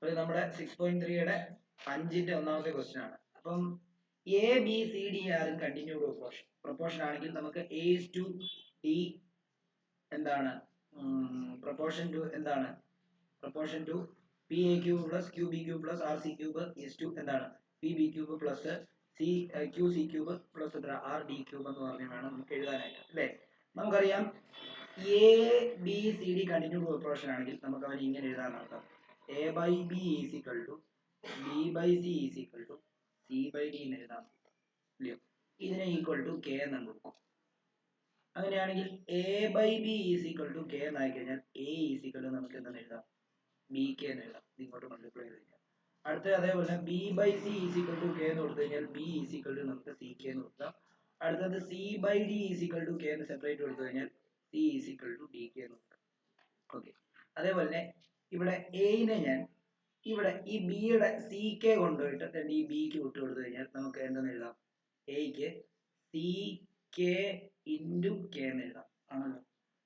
അപ്പോൾ നമ്മുടെ 6.3യുടെ 5ന്റെ ഒന്നാമത്തെ ക്വസ്റ്റ്യൻ ആണ്. അപ്പം എ ബി സി ഡി ആറും കണ്ടിന്യൂഡ് പ്രൊപ്പോർഷൻ ആണെങ്കിൽ നമുക്ക് A:D എന്താണ് പ്രൊപ്പോർഷൻ ടു എന്താണ് proportion to PA³ plus QB³ plus RC³ is to എന്താണ് PB³ പ്ലസ് QC³ പ്ലസ് എത്ര RD³ എന്ന് പറഞ്ഞ് വേണം നമുക്ക് എഴുതാനായിട്ട് അല്ലേ. നമുക്കറിയാം ABCD കണ്ടിന്യൂഡ് പ്രൊപ്പോർഷൻ ആണെങ്കിൽ നമുക്ക് അവൻ ഇങ്ങനെ എഴുതാനാണ് A/B is equal to B/C is equal to C/D എന്ന് എഴുതാം ഇല്ലയോ. ഇതിനെ ഈക്വൽ ടു K എന്ന് കൊടുക്കും. അങ്ങനെയാണെങ്കിൽ A/B is equal to K എന്നായി കഴിഞ്ഞാൽ A ഈസ് ഈക്വൽ ടു നമുക്ക് എന്തെന്ന് എഴുതാം BK എന്ന് എഴുതാം. ഇങ്ങോട്ട് മൾട്ടിപ്ലൈ ചെയ്ത് കഴിഞ്ഞാൽ അടുത്ത അതേപോലെ B/C is equal to K എന്ന് കൊടുത്തു കഴിഞ്ഞാൽ B ഈസ് ഈക്വൽ ടു നമുക്ക് CK എന്ന് കൊടുക്കാം. അടുത്തത് C/D is equal to K എന്ന് സെപ്പറേറ്റ് കൊടുത്തു കഴിഞ്ഞാൽ C is equal to DK എന്ന് കൊടുക്കാം. ഓക്കെ. അതേപോലെ ഇവിടെ Aനെ ഞാൻ ഇവിടെ ഈ ബിയുടെ CK കൊണ്ടുപോയിട്ട് ഈ ബിക്ക് വിട്ടു കൊടുത്തു കഴിഞ്ഞാൽ നമുക്ക് എന്തെന്ന് എഴുതാം Aക്ക് CK ഇൻറ്റു K എന്ന് എഴുതാം ആണല്ലോ.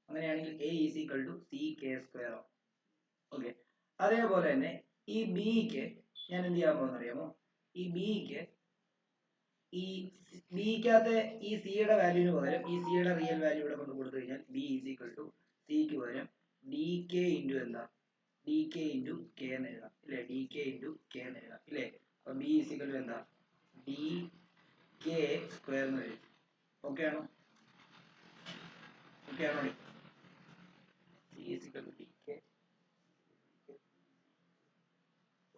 അങ്ങനെയാണെങ്കിൽ A is equal to CK² ആവും. ഓക്കെ. അതേപോലെ തന്നെ ഈ ബിക്ക് ഞാൻ എന്ത് ചെയ്യാൻ പോകുന്ന അറിയാമോ, ഈ ബിക്ക് ഈ ബിക്കകത്ത് ഈ സിയുടെ വാല്യൂന് പകരം ഈ സിയുടെ റിയൽ വാല്യൂ ഇവിടെ കൊണ്ട് കൊടുത്തു കഴിഞ്ഞാൽ B ഈസ് ഈക്വൽ ടു സിക്ക് പകരം DK ഇൻറ്റു എന്താ DK ഇൻറ്റു K എന്ന് എഴുതാം ഇല്ലേ. DK ഇൻറ്റു K എന്ന് എഴുതാം ഇല്ലേ. അപ്പൊ B ഈസ് ഈക്വൽ ടു എന്താ DK² എന്ന് വരും. ഓക്കെ ആണോ? ഓക്കെ ആണോ? C is equal to DK.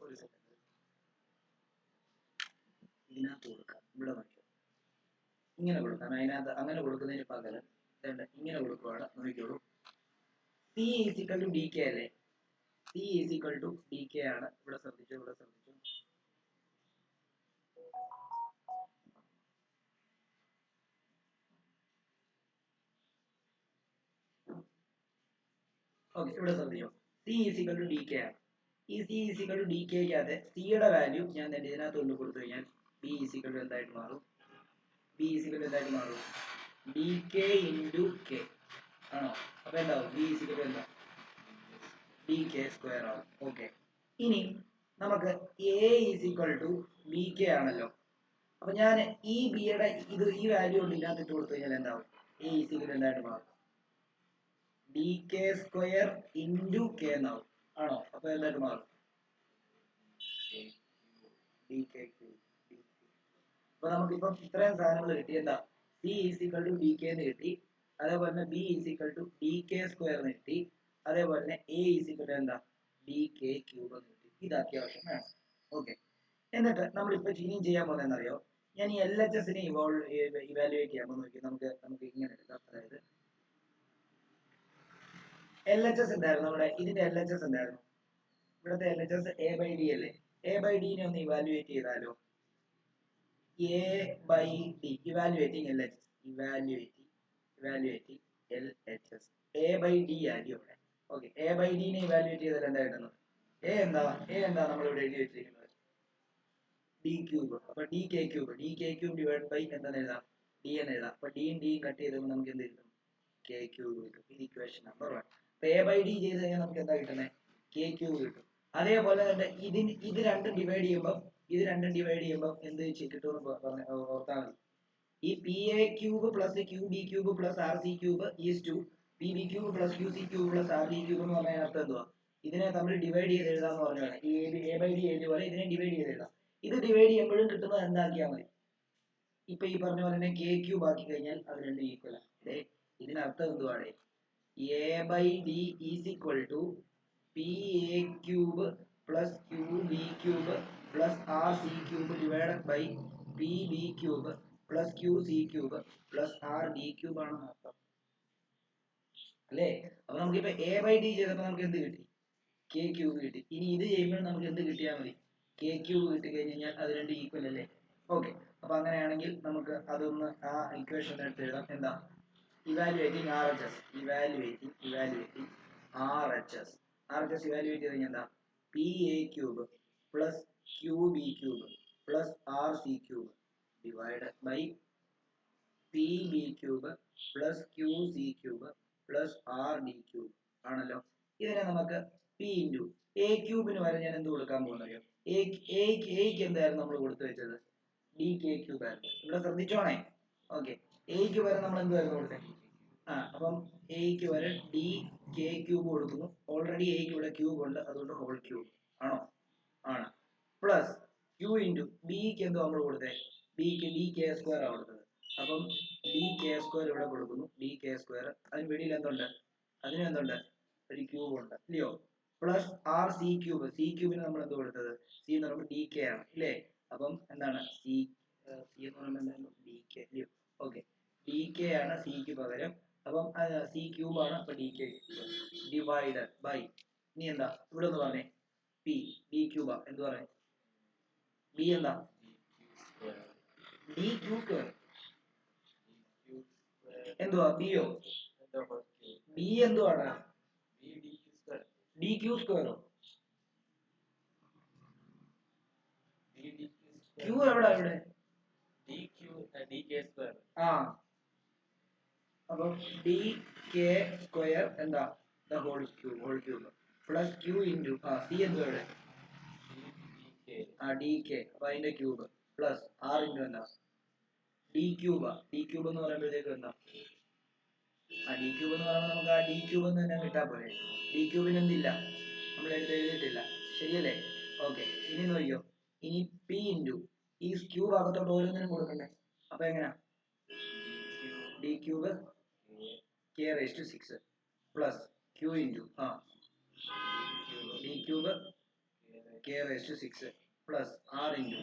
ഒരു സെക്കൻഡ് ഇതിനകത്ത് കൊടുക്കാം. ഇവിടെ നോക്കിയോ, ഇങ്ങനെ കൊടുക്കാം. അതിനകത്ത് അങ്ങനെ കൊടുക്കുന്നതിന് പകരം ഇങ്ങനെ കൊടുക്കുവാണ്. നോക്കിക്കോളൂ. C is equal to DK അല്ലേ. C is equal to DK ആണ്. ഇവിടെ ശ്രദ്ധിച്ചു, ഇവിടെ ശ്രദ്ധിച്ചു. ഓക്കെ, ഇവിടെ ശ്രദ്ധിച്ചോ. C is equal to DK ആണ്. ഈ C ഈസ് ഈക്വൽ ടു DKക്കകത്ത് സിയുടെ വാല്യൂ ഞാൻ ഇതിനകത്ത് കൊണ്ട് കൊടുത്തു കഴിഞ്ഞാൽ B ഈസ് ഈക്വൽ ടു എന്തായിട്ട് മാറും? B ഈസ് ഈക്വൽ ടു എന്തായിട്ട് മാറും? DK ഇൻറ്റു K ആണോ. അപ്പൊ എന്താവും? B ഈസ് ഈക്വൽ ടു എന്താ DK² ആവും. ഓക്കെ. ഇനി നമുക്ക് A is equal to BK ആണല്ലോ. അപ്പൊ ഞാൻ ഈ ബിയുടെ ഈ വാല്യൂ കൊണ്ട് ഇതിനകത്ത് ഇട്ട് കൊടുത്തു കഴിഞ്ഞാൽ എന്താവും? A ഈസ് ഈക്വൽ ടു എന്തായിട്ട് മാറും? DK² ഇൻറ്റു K എന്നാവും ആണോ. അപ്പൊ എന്തായിട്ട് മാറും? DK³. അപ്പൊ നമുക്കിപ്പം ഇത്രയും സാധനങ്ങൾ കിട്ടി. എന്താ? C is equal to DK എന്ന് കിട്ടി. അതേപോലെ തന്നെ B is equal to DK² എന്ന് കിട്ടി. അതേപോലെ തന്നെ A ഈസ് ഈക്വൽ ടു എന്താ DK³ എന്ന് കിട്ടി. ഇത് അത്യാവശ്യം വേണം. ഓക്കെ. എന്നിട്ട് നമ്മളിപ്പോ ഇനിയും ചെയ്യാൻ പോകുന്നതെന്ന് അറിയോ, ഞാൻ ഈ LHSനെ ഇവാലുവേറ്റ് ചെയ്യാൻ നോക്കി. നമുക്ക് ഇങ്ങനെ എടുക്കാം. അതായത് LHS എന്തായിരുന്നു നമ്മുടെ ഇതിന്റെ LHS എന്തായിരുന്നു? ഇവിടുത്തെ LHS A/D അല്ലേ. A/D നെ ഒന്ന് ഇവാലുവേറ്റ് ചെയ്താലോ. A/D evaluating LHS evaluating LHS A/D ആയിരിക്കും ഇവിടെ. ഓക്കെ. A/D നെ ഇവാലുവേറ്റ് ചെയ്താൽ എന്താ കിട്ടുന്നത്? A എന്താ നമ്മൾ ഇവിടെ എഴുതി വെച്ചിരിക്കുന്നത്? D³. അപ്പൊ DK³ ഡിവൈഡ് ബൈ എന്താന്ന് എഴുതാം? D എന്ന് എഴുതാം. അപ്പൊ ഡിയും ഡിയും കട്ട് ചെയ്തപ്പോൾ നമുക്ക് എന്ത് കിട്ടും? K³ കിട്ടും. ഇത് ഇക്വേഷൻ നമ്പർ 1. അപ്പൊ A/D ചെയ്ത് കഴിഞ്ഞാൽ നമുക്ക് എന്താ കിട്ടുന്നത്? K³ കിട്ടും. അതേപോലെ തന്നെ ഇത് രണ്ടും ഡിവൈഡ് ചെയ്യുമ്പോൾ എന്ത് കിട്ടുമെന്ന് ഓർത്താൽ മതി. ഈ PA³ plus QB³ plus RC³ is to PB³ plus QC³ plus RD³ എന്ന് പറഞ്ഞാൽ അർത്ഥം എന്തുവാ? ഇതിനെ നമ്മൾ ഡിവൈഡ് ചെയ്ത് എഴുതാന്ന് പറഞ്ഞാണ്. ഈ A/D എഴുതിയ പോലെ ഇതിനെ ഡിവൈഡ് ചെയ്ത് എഴുതാം. ഇത് ഡിവൈഡ് ചെയ്യുമ്പോഴും കിട്ടുന്നത് എന്താക്കിയാൽ മതി? ഇപ്പൊ ഈ പറഞ്ഞ പോലെ തന്നെ K³ ആക്കി കഴിഞ്ഞാൽ അത് രണ്ടും ഈക്വൽ ആണ്. ഇതിനർത്ഥം എന്തുവാണ്? A/D is equal to PA³ plus QB³ plus RC³ divided by PB³ plus QC³ plus RD³ ആണെന്ന് അർത്ഥം അല്ലേ. അപ്പൊ നമുക്കിപ്പോ A/D ചെയ്തപ്പോൾ നമുക്ക് എന്ത് കിട്ടി? K³ കിട്ടി. ഇനി ഇത് ചെയ്യുമ്പോൾ നമുക്ക് എന്ത് കിട്ടിയാൽ മതി? K³ കിട്ടി കഴിഞ്ഞാൽ അത് രണ്ട് ഈക്വൽ അല്ലേ. ഓക്കെ. അപ്പൊ അങ്ങനെയാണെങ്കിൽ നമുക്ക് അതൊന്ന് ആ ഇക്വേഷൻ എടുത്ത് എഴുതാം. എന്താ? Evaluating RHS evaluating RHS evaluate ചെയ്ത് കഴിഞ്ഞാൽ എന്താ? PA³ plus QB³ plus RC³ divide by PB³ plus QC³ plus RD³ ആണല്ലോ. ഇതിനെ നമുക്ക് P ഇൻറ്റു എ ക്യൂബിന് വരെ ഞാൻ എന്ത് കൊടുക്കാൻ പോകുന്നറിയോ? എക്ക് എന്തായിരുന്നു നമ്മൾ കൊടുത്തു വെച്ചത്? ഡി കെ ക്യൂബ് ആയിരുന്നു. ഇവിടെ ശ്രദ്ധിച്ചോണേ. ഓക്കെ, എക്ക് വരെ നമ്മൾ എന്തായിരുന്നു കൊടുത്തത്? അപ്പം എക്ക് വരെ ഡി കെ ക്യൂബ് കൊടുക്കുന്നു. ഓൾറെഡി എക്ക് ഇവിടെ ക്യൂബ് ഉണ്ട്, അതുകൊണ്ട് ഹോൾ ക്യൂബ് ആണോ? ആണ്. പ്ലസ് ക്യൂ ഇൻറ്റു ബിക്ക് എന്തോ നമ്മൾ കൊടുത്തത്? ബിക്ക് ഡി കെ സ്ക്വയർ ആണ് കൊടുത്തത്. അപ്പം ഡി കെ സ്ക്വയർ ഇവിടെ കൊടുക്കുന്നു. ഡി കെ സ്ക്വയർ അതിന് വെളിയിൽ എന്തുണ്ട്? അതിന് എന്തുണ്ട്? ഒരു ക്യൂബ് ഉണ്ട്, ഇല്ലയോ? Plus R C cube. C ക്യൂബിന് നമ്മൾ എന്ത് കൊടുത്തത്? സി എന്ന് പറയുമ്പോൾ ഡി കെ ആണ്, ഇല്ലേ? അപ്പം എന്താണ് സി? സി എന്ന് പറയുമ്പോൾ എന്താണ്? ഡി കെ, ഇല്ലയോ? ഓക്കെ, ഡി കെ ആണ് സിക്ക് പകരം. അപ്പം സി ക്യൂബ് ആണ്, അപ്പൊ ഡി കെ ഡിവൈഡഡ് ബൈ. ഇനി എന്താ ഇവിടെ ഒന്ന് പറഞ്ഞേ? പി ഡി ക്യൂബാ. എന്ത് പറയാം? ബി എന്താ? D Q square. എന്തുവാ ബിയോ? ബി എന്തുവാണ്? ഡി ക്യൂ സ്ക്വയറോ? ക്യൂ എവിടെ? ഇവിടെ ആ, അപ്പം ഡി കെ സ്ക്വയർ എന്താ? The whole cube plus Q into C എന്തുവാ ഇവിടെ? ഡി കെ, അപ്പൊ അതിന്റെ ക്യൂബ് പ്ലസ് ആർ ഇൻറ്റു എന്താ? D cube. ഡി ക്യൂബ് എന്ന് പറയുമ്പോഴത്തേക്ക് എന്താ? ഡി ക്യൂബ് എന്ന് പറയുമ്പോൾ നമുക്ക് ആ ഡി ക്യൂബ് എന്ന് തന്നെ കിട്ടാൻ പോലെ. ഡി ക്യൂബിന് എന്തില്ല, നമ്മൾ എഴുതിയിട്ടില്ല, ശരിയല്ലേ? ഓക്കെ, ഇനി നോക്കിയോ. ഇനി പി ഇൻറ്റു ഈ ക്യൂബ് അകത്തോട്ട് ഓരോന്നിനും കൊടുക്കണ്ടേ? അപ്പൊ എങ്ങനെയാ? D cube K raise to 6 plus Q into D cube K raise to 6 plus R into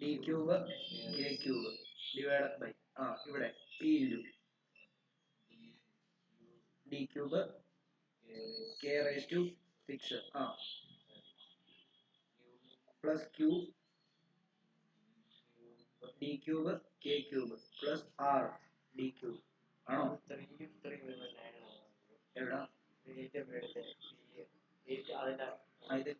D cube K cube divided by ഇവിടെ P into D cube K raise to 6 plus Q D cube K cube plus R D cube ആണോ? എവിടാ ഇത്?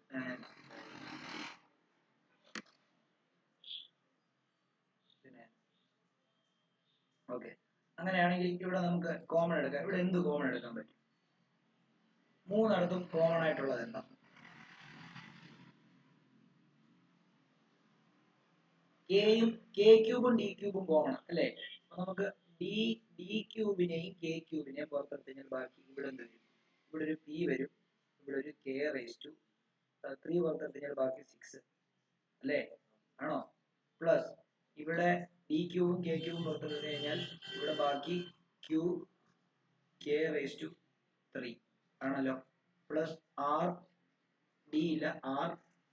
Okay, അങ്ങനെയാണെങ്കിൽ ഇവിടെ നമുക്ക് common എടുക്കാം. ഇവിടെ എന്ത് കോമൺ എടുക്കാൻ പറ്റും? മൂന്നിടത്തും കോമൺ ആയിട്ടുള്ളത് എന്താ? കെ ക്യൂബും ഡി ക്യൂബും കോമൺ അല്ലേ? അപ്പൊ നമുക്ക് ഡി ക്യൂബിനെയും കെ ക്യൂബിനെയും പുറത്തെടുത്ത് കഴിഞ്ഞാൽ ബാക്കി ഇവിടെ എന്ത് വരും? ഇവിടെ ഒരു പി വരും, ഇവിടെ ഒരു കെ റേസ് ടു 3 പുറത്തെടുത്ത് കഴിഞ്ഞാൽ ബാക്കി 6 അല്ലേ? ആണോ? പ്ലസ് ഇവിടെ ഡി ക്യൂബും കെ ക്യൂബും പുറത്തെടുത്ത് കഴിഞ്ഞാൽ ഇവിടെ ബാക്കി ക്യൂ കെ റേസ് ടു 3 ആണല്ലോ? പ്ലസ് ആർ ഡി ഇല്ല, ആർ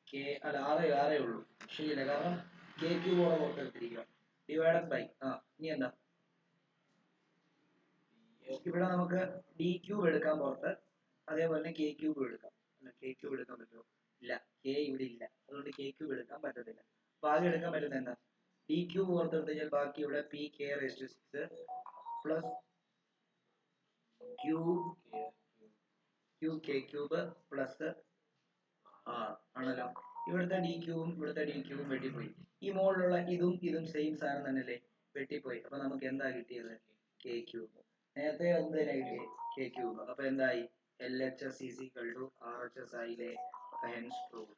കെ അല്ല, ആറേ ഉള്ളൂ, ശരിയല്ല? കാരണം കെ ക്യൂബോടെ പുറത്തെടുത്തിരിക്കുക ഡിവൈഡഡ് ബൈ ഇനി എന്താ? ഇവിടെ നമുക്ക് ഡി ക്യൂബ് എടുക്കാൻ പുറത്ത്, അതേപോലെ കെ ക്യൂബ് എടുക്കാം. അല്ല, കെ ക്യൂബ് എടുക്കാൻ പറ്റുമോ? ഇല്ല, കെ ഇവിടെ ഇല്ല, അതുകൊണ്ട് കെ ക്യൂബ് എടുക്കാൻ പറ്റത്തില്ല. അപ്പൊ ആദ്യം എടുക്കാൻ പറ്റുന്നത് എന്താ? ഡി ക്യൂബ് പുറത്തെടുത്ത് കഴിഞ്ഞാൽ ബാക്കി ഇവിടെ P K raise to 6 plus Q K cube plus ആണല്ലോ. ഇവിടുത്തെ ഡി ക്യൂബും ഇവിടുത്തെ ഡി ക്യൂബും വെട്ടിപ്പോയി. ഈ മുകളിലുള്ള ഇതും സെയിം സാധനം തന്നെയല്ലേ? വെട്ടിപ്പോയി. അപ്പൊ നമുക്ക് എന്താ കിട്ടിയത്? K cube. നേരത്തെ എന്ത് തന്നെ കിട്ടിയത്? K cube. അപ്പൊ എന്തായി? LHS is equal to RHS ആയില്ലേ? Hence proved.